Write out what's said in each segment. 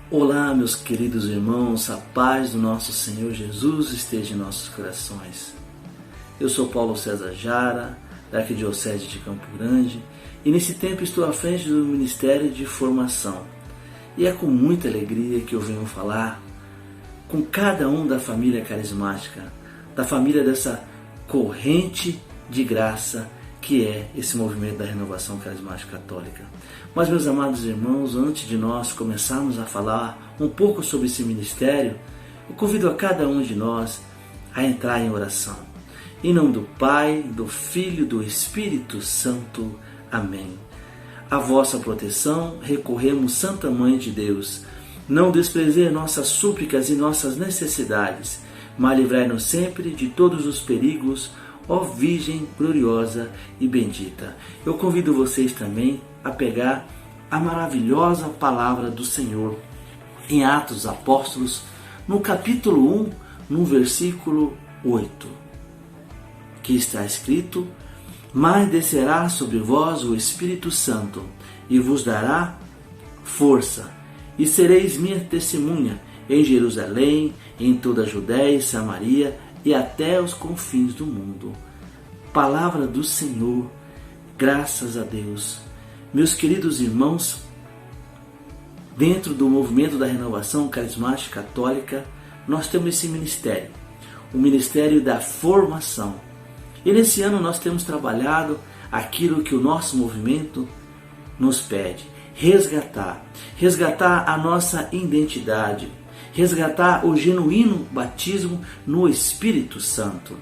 Olá, meus queridos irmãos, a paz do nosso Senhor Jesus esteja em nossos corações. Eu sou Paulo César Jara, da Arquidiocese de Campo Grande, e nesse tempo estou à frente do Ministério de Formação. E é com muita alegria que eu venho falar com cada um da família carismática, da família dessa corrente de graça que é esse movimento da renovação carismática católica. Mas, meus amados irmãos, antes de nós começarmos a falar um pouco sobre esse ministério, eu convido a cada um de nós a entrar em oração. Em nome do Pai, do Filho e do Espírito Santo. Amém. A vossa proteção recorremos, Santa Mãe de Deus. Não desprezei nossas súplicas e nossas necessidades, mas livrai-nos sempre de todos os perigos, ó Virgem gloriosa e bendita. Eu convido vocês também a pegar a maravilhosa palavra do Senhor em Atos dos Apóstolos, no capítulo 1, no versículo 8, que está escrito: mas descerá sobre vós o Espírito Santo e vos dará força, e sereis minha testemunha em Jerusalém, em toda a Judéia e Samaria e até os confins do mundo. Palavra do Senhor, graças a Deus. Meus queridos irmãos, dentro do movimento da renovação carismática católica, nós temos esse ministério, o ministério da formação. E nesse ano nós temos trabalhado aquilo que o nosso movimento nos pede: resgatar a nossa identidade, resgatar o genuíno batismo no Espírito Santo.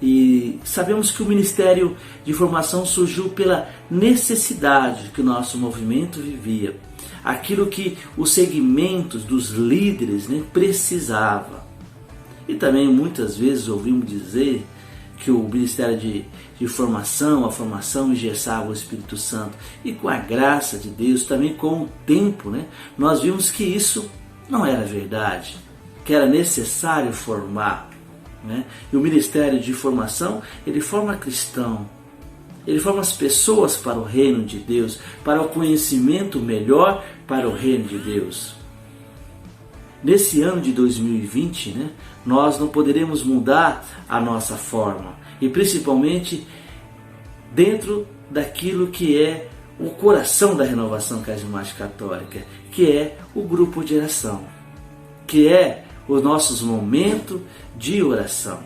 E sabemos que o Ministério de Formação surgiu pela necessidade que o nosso movimento vivia, aquilo que os segmentos dos líderes precisavam. E também muitas vezes ouvimos dizer que o Ministério de Formação, a formação engessava o Espírito Santo. E com a graça de Deus, também com o tempo, nós vimos que isso não era verdade, que era necessário formar. E o Ministério de Formação, ele forma cristão, ele forma as pessoas para o reino de Deus, para o conhecimento melhor para o reino de Deus. Nesse ano de 2020, nós não poderemos mudar a nossa forma, e principalmente dentro daquilo que é o coração da renovação carismática católica, que é o grupo de oração, que é os nossos momentos de oração.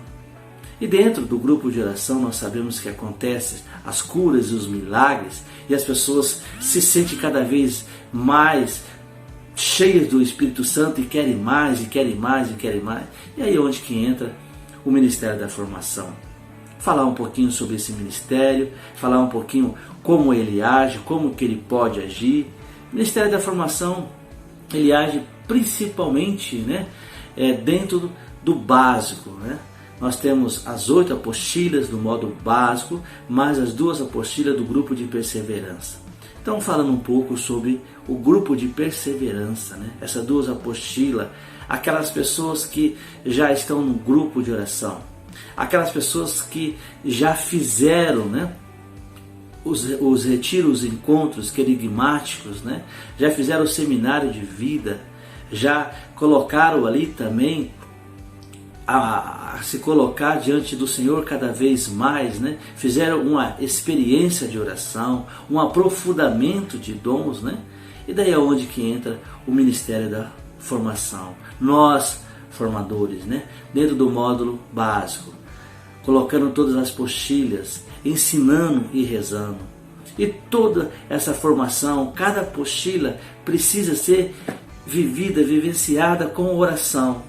E dentro do grupo de oração nós sabemos que acontecem as curas e os milagres, e as pessoas se sentem cada vez mais cheias do Espírito Santo e querem mais, e querem mais, e querem mais. E aí é onde que entra o Ministério da Formação. Falar um pouquinho sobre esse ministério, falar um pouquinho como ele age, como que ele pode agir. O Ministério da Formação, ele age principalmente dentro do básico. Nós temos as 8 apostilas do modo básico, mais as 2 apostilas do grupo de perseverança. Então, falando um pouco sobre o grupo de perseverança, essas 2 apostilas, aquelas pessoas que já estão no grupo de oração, aquelas pessoas que já fizeram os retiros, os encontros querigmáticos, já fizeram o seminário de vida, já colocaram ali também a se colocar diante do Senhor cada vez mais, fizeram uma experiência de oração, um aprofundamento de dons, e daí é onde que entra o Ministério da Formação. Nós, formadores, dentro do módulo básico, colocando todas as apostilhas, ensinando e rezando. E toda essa formação, cada apostila precisa ser vivida, vivenciada com oração.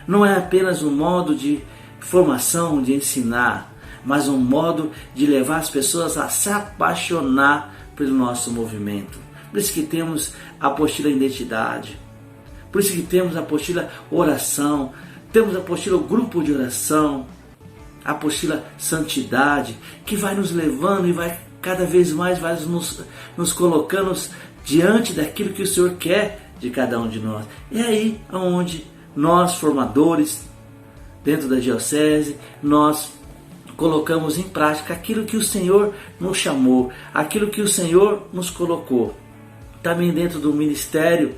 Não é apenas um modo de formação, de ensinar, mas um modo de levar as pessoas a se apaixonar pelo nosso movimento. Por isso que temos a apostila identidade, por isso que temos a apostila oração, temos a apostila grupo de oração, a apostila santidade, que vai nos levando e vai cada vez mais vai nos colocando diante daquilo que o Senhor quer de cada um de nós. É aí onde nós, formadores, dentro da diocese, nós colocamos em prática aquilo que o Senhor nos chamou, aquilo que o Senhor nos colocou. Também dentro do ministério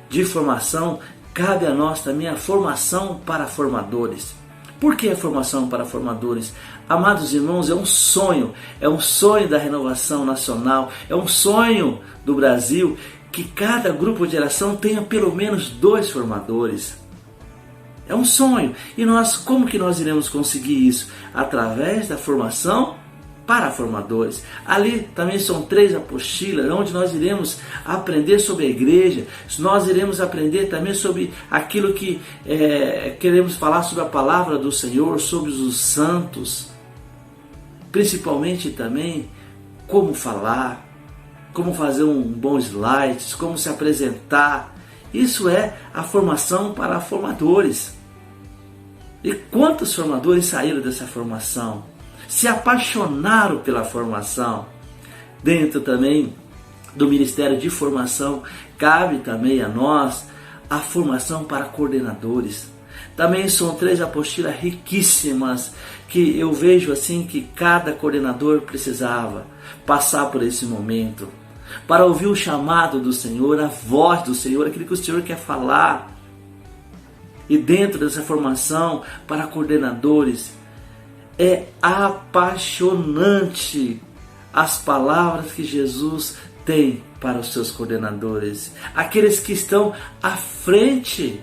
de formação, cabe a nós também a formação para formadores. Por que a formação para formadores? Amados irmãos, é um sonho da renovação nacional, é um sonho do Brasil que cada grupo de oração tenha pelo menos 2 formadores. É um sonho. E como que nós iremos conseguir isso? Através da formação para formadores. Ali também são 3 apostilas, onde nós iremos aprender sobre a igreja, nós iremos aprender também sobre aquilo que queremos falar sobre a palavra do Senhor, sobre os santos, principalmente também como falar, como fazer um bom slide, como se apresentar. Isso é a formação para formadores. E quantos formadores saíram dessa formação? Se apaixonaram pela formação. Dentro também do Ministério de Formação, cabe também a nós a formação para coordenadores. Também são 3 apostilas riquíssimas que eu vejo assim que cada coordenador precisava passar por esse momento para ouvir o chamado do Senhor, a voz do Senhor, aquilo que o Senhor quer falar. E dentro dessa formação para coordenadores, é apaixonante as palavras que Jesus tem para os seus coordenadores, aqueles que estão à frente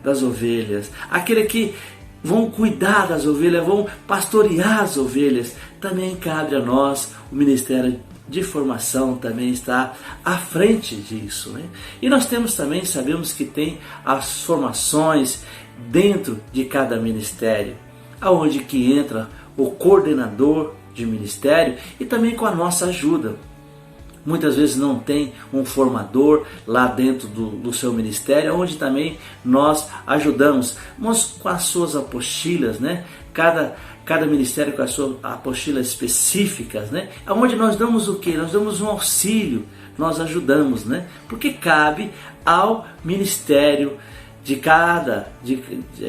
das ovelhas, aqueles que vão cuidar das ovelhas, vão pastorear as ovelhas. Também cabe a nós, o Ministério de Formação também está à frente disso, né? E nós temos também, sabemos que tem as formações dentro de cada ministério, aonde que entra o coordenador de ministério e também com a nossa ajuda. Muitas vezes não tem um formador lá dentro do seu ministério, onde também nós ajudamos, mas com as suas apostilas, né? Cada ministério com as suas apostilas específicas, né? Onde nós damos o quê? Nós damos um auxílio, nós ajudamos, né? Porque cabe ao ministério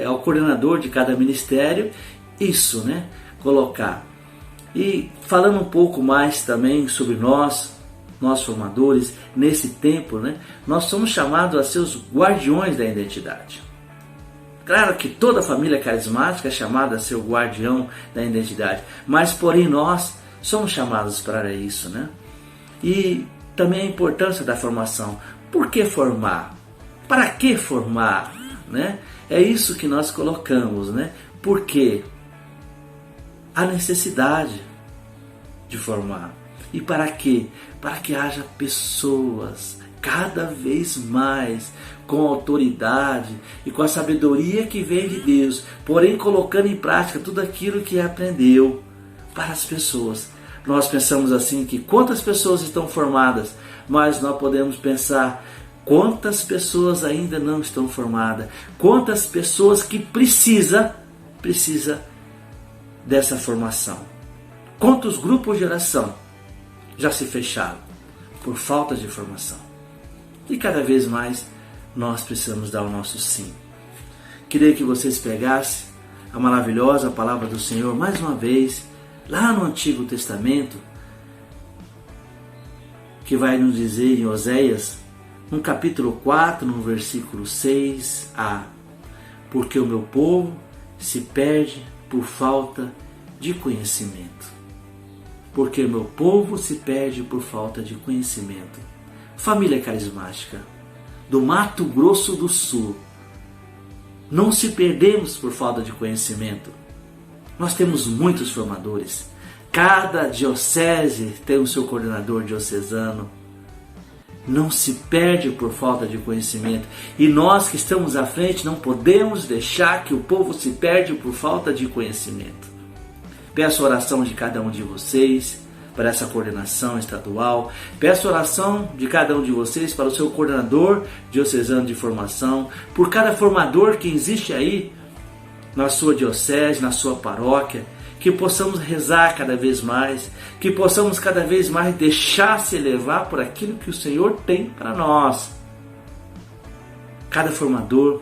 ao coordenador de cada ministério, isso, né? Colocar. E falando um pouco mais também sobre nós formadores, nesse tempo, né? Nós somos chamados a ser os guardiões da identidade. Claro que toda família carismática é chamada a ser o guardião da identidade, mas porém nós somos chamados para isso, né? E também a importância da formação. Por que formar? Para que formar? Né? É isso que nós colocamos, né? Porque a necessidade de formar. E para quê? Para que haja pessoas cada vez mais com autoridade e com a sabedoria que vem de Deus, porém colocando em prática tudo aquilo que aprendeu para as pessoas. Nós pensamos assim que quantas pessoas estão formadas, mas nós podemos pensar quantas pessoas ainda não estão formadas, quantas pessoas que precisa dessa formação. Quantos grupos de oração já se fecharam por falta de formação? E cada vez mais nós precisamos dar o nosso sim. Queria que vocês pegassem a maravilhosa palavra do Senhor mais uma vez, lá no Antigo Testamento, que vai nos dizer em Oséias, no capítulo 4, no versículo 6a: porque o meu povo se perde por falta de conhecimento. Porque o meu povo se perde por falta de conhecimento. Família carismática do Mato Grosso do Sul, não se perdemos por falta de conhecimento. Nós temos muitos formadores. Cada diocese tem o seu coordenador diocesano. Não se perde por falta de conhecimento. E nós que estamos à frente não podemos deixar que o povo se perde por falta de conhecimento. Peço a oração de cada um de vocês para essa coordenação estadual. Peço a oração de cada um de vocês para o seu coordenador diocesano de formação, por cada formador que existe aí na sua diocese, na sua paróquia, que possamos rezar cada vez mais, que possamos cada vez mais deixar-se levar por aquilo que o Senhor tem para nós. Cada formador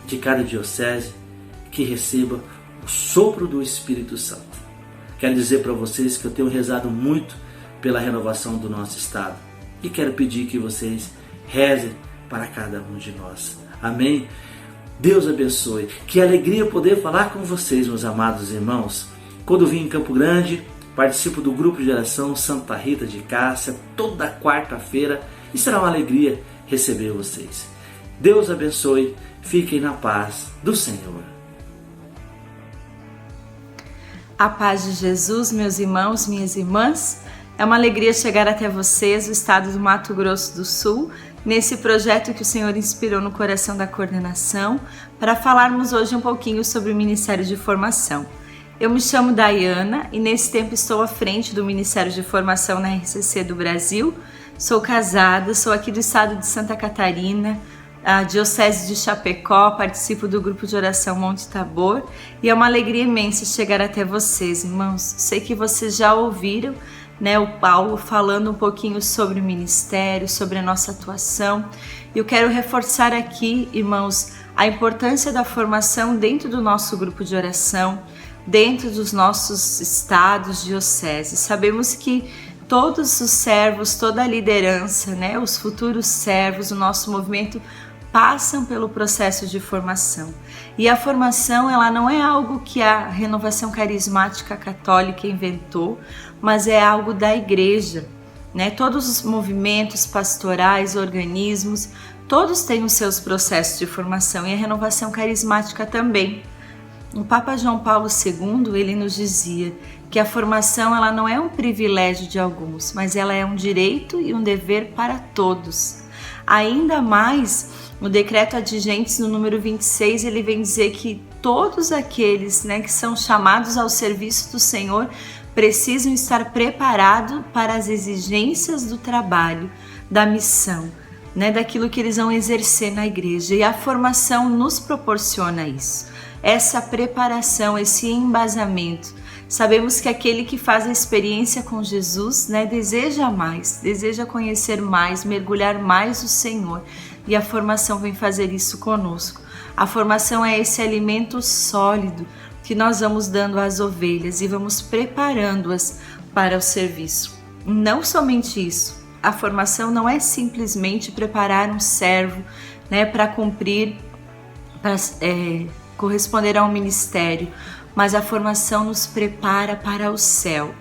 de cada diocese que receba o sopro do Espírito Santo. Quero dizer para vocês que eu tenho rezado muito pela renovação do nosso estado e quero pedir que vocês rezem para cada um de nós. Amém? Deus abençoe. Que alegria poder falar com vocês, meus amados irmãos. Quando vim em Campo Grande, participo do grupo de oração Santa Rita de Cássia toda quarta-feira e será uma alegria receber vocês. Deus abençoe. Fiquem na paz do Senhor. A paz de Jesus, meus irmãos, minhas irmãs. É uma alegria chegar até vocês, o estado do Mato Grosso do Sul, nesse projeto que o Senhor inspirou no coração da coordenação, para falarmos hoje um pouquinho sobre o Ministério de Formação. Eu me chamo Dayana e nesse tempo estou à frente do Ministério de Formação na RCC do Brasil. Sou casada, sou aqui do estado de Santa Catarina, a Diocese de Chapecó, participo do grupo de oração Monte Tabor e é uma alegria imensa chegar até vocês, irmãos. Sei que vocês já ouviram, o Paulo falando um pouquinho sobre o ministério, sobre a nossa atuação. E eu quero reforçar aqui, irmãos, a importância da formação dentro do nosso grupo de oração, dentro dos nossos estados, dioceses. Sabemos que todos os servos, toda a liderança, os futuros servos do nosso movimento passam pelo processo de formação. E a formação, ela não é algo que a Renovação Carismática Católica inventou, mas é algo da igreja, Todos os movimentos pastorais, organismos, todos têm os seus processos de formação e a Renovação Carismática também. O Papa João Paulo II, ele nos dizia que a formação ela não é um privilégio de alguns, mas ela é um direito e um dever para todos. Ainda mais, no decreto Adigentes, no número 26, ele vem dizer que todos aqueles que são chamados ao serviço do Senhor precisam estar preparados para as exigências do trabalho, da missão, daquilo que eles vão exercer na igreja. E a formação nos proporciona isso, essa preparação, esse embasamento. Sabemos que aquele que faz a experiência com Jesus, deseja mais, deseja conhecer mais, mergulhar mais o Senhor. E a formação vem fazer isso conosco. A formação é esse alimento sólido que nós vamos dando às ovelhas e vamos preparando-as para o serviço. Não somente isso, a formação não é simplesmente preparar um servo para cumprir, para corresponder a um ministério, mas a formação nos prepara para o céu.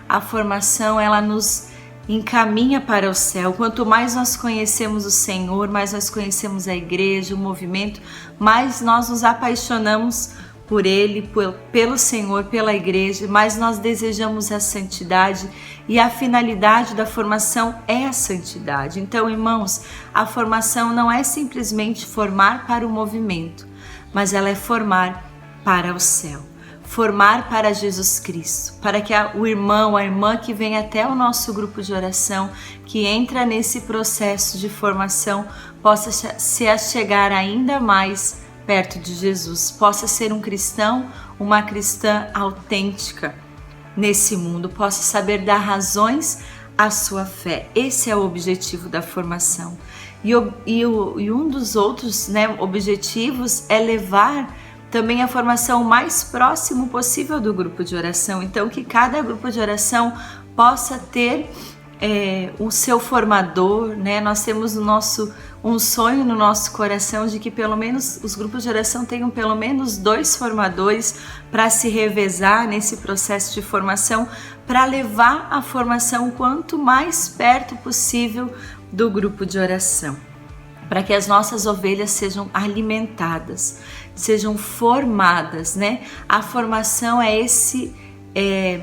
A formação, ela nos encaminha para o céu. Quanto mais nós conhecemos o Senhor, mais nós conhecemos a igreja, o movimento, mais nós nos apaixonamos por Ele, pelo Senhor, pela igreja, mais nós desejamos a santidade e a finalidade da formação é a santidade. Então, irmãos, a formação não é simplesmente formar para o movimento, mas ela é formar para o céu, formar para Jesus Cristo, para que o irmão, a irmã que vem até o nosso grupo de oração, que entra nesse processo de formação, possa se achegar ainda mais perto de Jesus, possa ser um cristão, uma cristã autêntica nesse mundo, possa saber dar razões à sua fé. Esse é o objetivo da formação. E um dos outros objetivos é levar também a formação o mais próximo possível do grupo de oração. Então, que cada grupo de oração possa ter o seu formador, Nós temos um sonho no nosso coração de que pelo menos os grupos de oração tenham pelo menos 2 formadores para se revezar nesse processo de formação, para levar a formação quanto mais perto possível do grupo de oração, para que as nossas ovelhas sejam alimentadas, sejam formadas, A formação é esse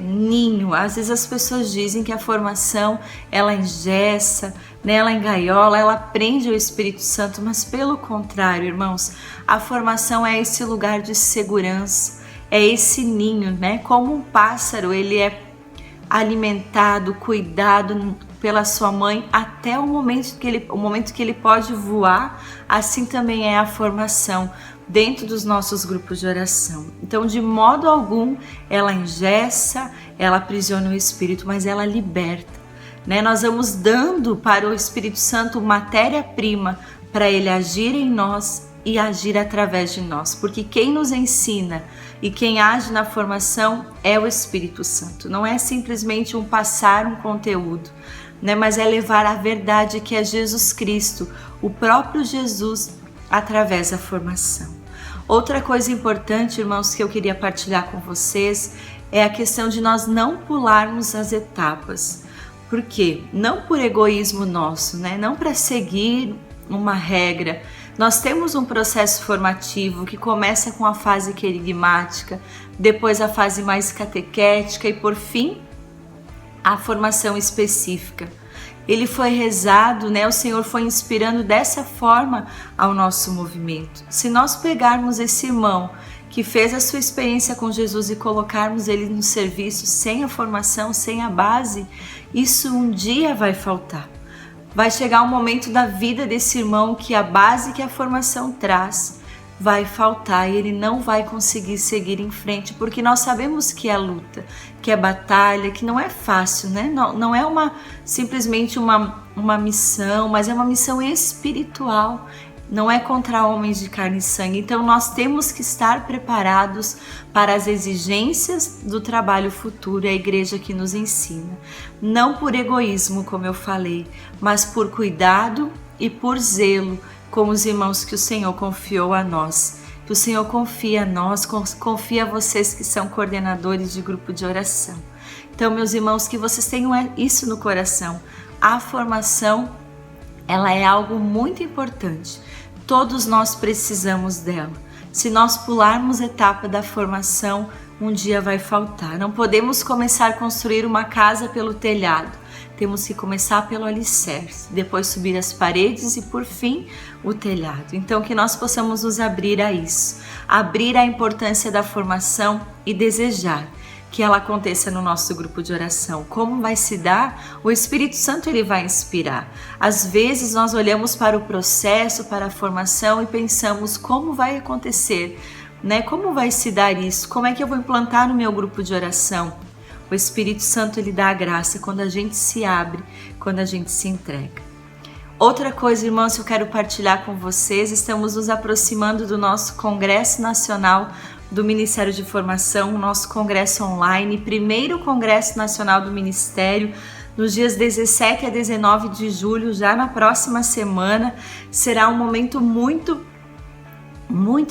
ninho. Às vezes as pessoas dizem que a formação ela engessa, ela engaiola, ela prende o Espírito Santo, mas pelo contrário, irmãos, a formação é esse lugar de segurança, é esse ninho, Como um pássaro, ele é alimentado, cuidado pela sua mãe até o momento que ele pode voar. Assim também é a formação dentro dos nossos grupos de oração. Então, de modo algum, ela engessa, ela aprisiona o Espírito, mas ela liberta. Nós vamos dando para o Espírito Santo matéria-prima para ele agir em nós e agir através de nós, porque quem nos ensina e quem age na formação é o Espírito Santo. Não é simplesmente passar um conteúdo, né? Mas é levar a verdade que é Jesus Cristo, o próprio Jesus, através da formação. Outra coisa importante, irmãos, que eu queria partilhar com vocês é a questão de nós não pularmos as etapas. Por quê? Não por egoísmo nosso, né? Não para seguir uma regra. Nós temos um processo formativo que começa com a fase querigmática, depois a fase mais catequética e, por fim, a formação específica. Ele foi rezado, né? O Senhor foi inspirando dessa forma ao nosso movimento. Se nós pegarmos esse irmão que fez a sua experiência com Jesus e colocarmos ele no serviço sem a formação, sem a base, isso um dia vai faltar. Vai chegar um momento da vida desse irmão que a base que a formação traz vai faltar e ele não vai conseguir seguir em frente, porque nós sabemos que é luta, que é batalha, que não é fácil, né? Não é simplesmente uma missão, mas é uma missão espiritual. Não é contra homens de carne e sangue. Então nós temos que estar preparados para as exigências do trabalho futuro, é a igreja que nos ensina. Não por egoísmo, como eu falei, mas por cuidado e por zelo com os irmãos que o Senhor confiou a nós. Que o Senhor confia a nós, confia a vocês que são coordenadores de grupo de oração. Então, meus irmãos, que vocês tenham isso no coração. A formação, ela é algo muito importante. Todos nós precisamos dela. Se nós pularmos a etapa da formação, um dia vai faltar. Não podemos começar a construir uma casa pelo telhado. Temos que começar pelo alicerce, depois subir as paredes e, por fim, o telhado. Então, que nós possamos nos abrir a isso. Abrir a importância da formação e desejar que ela aconteça no nosso grupo de oração. Como vai se dar? O Espírito Santo ele vai inspirar. Às vezes nós olhamos para o processo, para a formação e pensamos como vai acontecer, né? Como vai se dar isso? Como é que eu vou implantar no meu grupo de oração? O Espírito Santo ele dá a graça quando a gente se abre, quando a gente se entrega. Outra coisa, irmãos, que eu quero partilhar com vocês, estamos nos aproximando do nosso Congresso Nacional do Ministério de Formação, o nosso congresso online, primeiro Congresso Nacional do Ministério, nos dias 17 a 19 de julho, já na próxima semana. Será um momento muito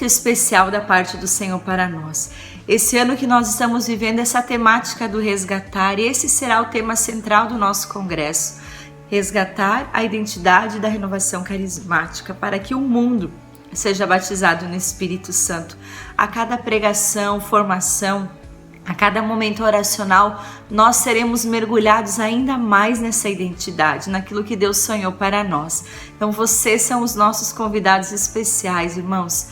especial da parte do Senhor para nós. Esse ano que nós estamos vivendo essa temática do resgatar, esse será o tema central do nosso congresso. Resgatar a identidade da renovação carismática para que o mundo seja batizado no Espírito Santo. A cada pregação, formação, a cada momento oracional, nós seremos mergulhados ainda mais nessa identidade, naquilo que Deus sonhou para nós. Então vocês são os nossos convidados especiais, irmãos.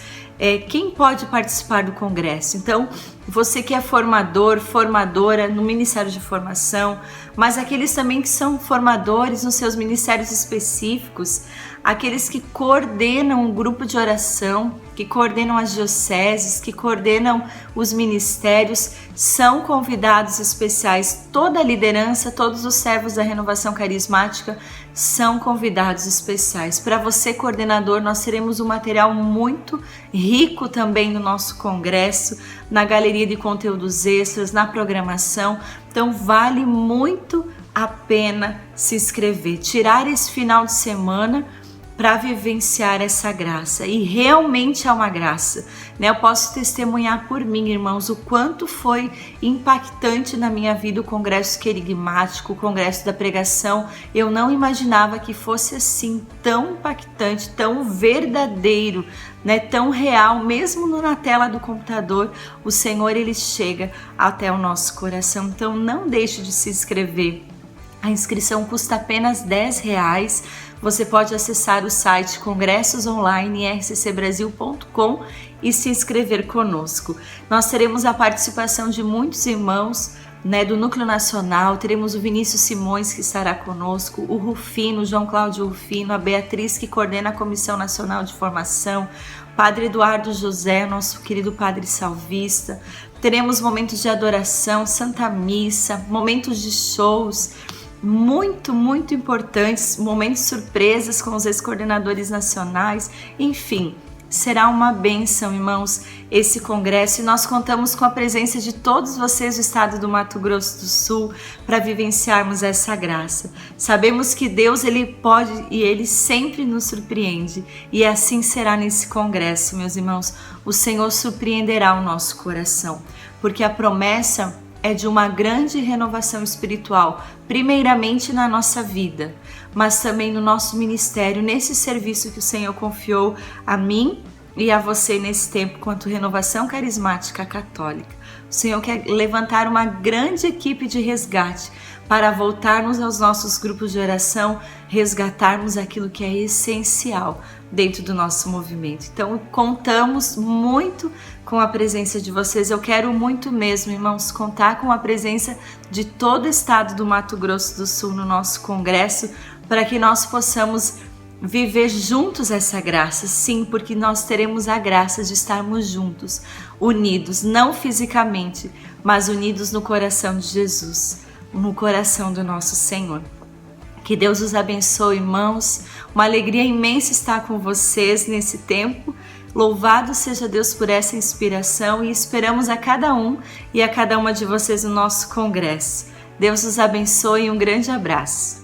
Quem pode participar do congresso? Então, você que é formador, formadora no Ministério de Formação, mas aqueles também que são formadores nos seus ministérios específicos, aqueles que coordenam o grupo de oração, que coordenam as dioceses, que coordenam os ministérios, são convidados especiais. Toda a liderança, todos os servos da renovação carismática são convidados especiais. Para você, coordenador, nós teremos um material muito rico também no nosso congresso, na galeria de conteúdos extras, na programação. Então vale muito a pena se inscrever, tirar esse final de semana para vivenciar essa graça. E realmente é uma graça, né? Eu posso testemunhar por mim, irmãos, o quanto foi impactante na minha vida o congresso querigmático, o congresso da pregação. Eu não imaginava que fosse assim, tão impactante, tão verdadeiro, né? Tão real, mesmo na tela do computador, o Senhor ele chega até o nosso coração. Então não deixe de se inscrever. A inscrição custa apenas R$10. Você pode acessar o site congressosonline.rccbrasil.com e se inscrever conosco. Nós teremos a participação de muitos irmãos, né, do Núcleo Nacional. Teremos o Vinícius Simões, que estará conosco, o Rufino, o João Cláudio Rufino, a Beatriz, que coordena a Comissão Nacional de Formação, o Padre Eduardo José, nosso querido Padre Salvista. Teremos momentos de adoração, Santa Missa, momentos de shows, muito importantes, momentos surpresas com os ex-coordenadores nacionais. Enfim, Será uma bênção, irmãos, esse congresso, e nós contamos com a presença de todos vocês do estado do Mato Grosso do Sul para vivenciarmos essa graça. Sabemos que Deus, Ele pode e Ele sempre nos surpreende, e assim será nesse congresso, meus irmãos. O Senhor surpreenderá o nosso coração, porque a promessa é de uma grande renovação espiritual, primeiramente na nossa vida, mas também no nosso ministério, nesse serviço que o Senhor confiou a mim e a você nesse tempo, quanto Renovação Carismática Católica. O Senhor quer levantar uma grande equipe de resgate para voltarmos aos nossos grupos de oração, resgatarmos aquilo que é essencial dentro do nosso movimento. Então, contamos muito com a presença de vocês. Eu quero muito mesmo, irmãos, contar com a presença de todo o estado do Mato Grosso do Sul no nosso congresso, para que nós possamos viver juntos essa graça. Sim, porque nós teremos a graça de estarmos juntos, unidos, não fisicamente, mas unidos no coração de Jesus, no coração do nosso Senhor. Que Deus os abençoe, irmãos. Uma alegria imensa estar com vocês nesse tempo. Louvado seja Deus por essa inspiração, e esperamos a cada um e a cada uma de vocês no nosso congresso. Deus os abençoe e um grande abraço.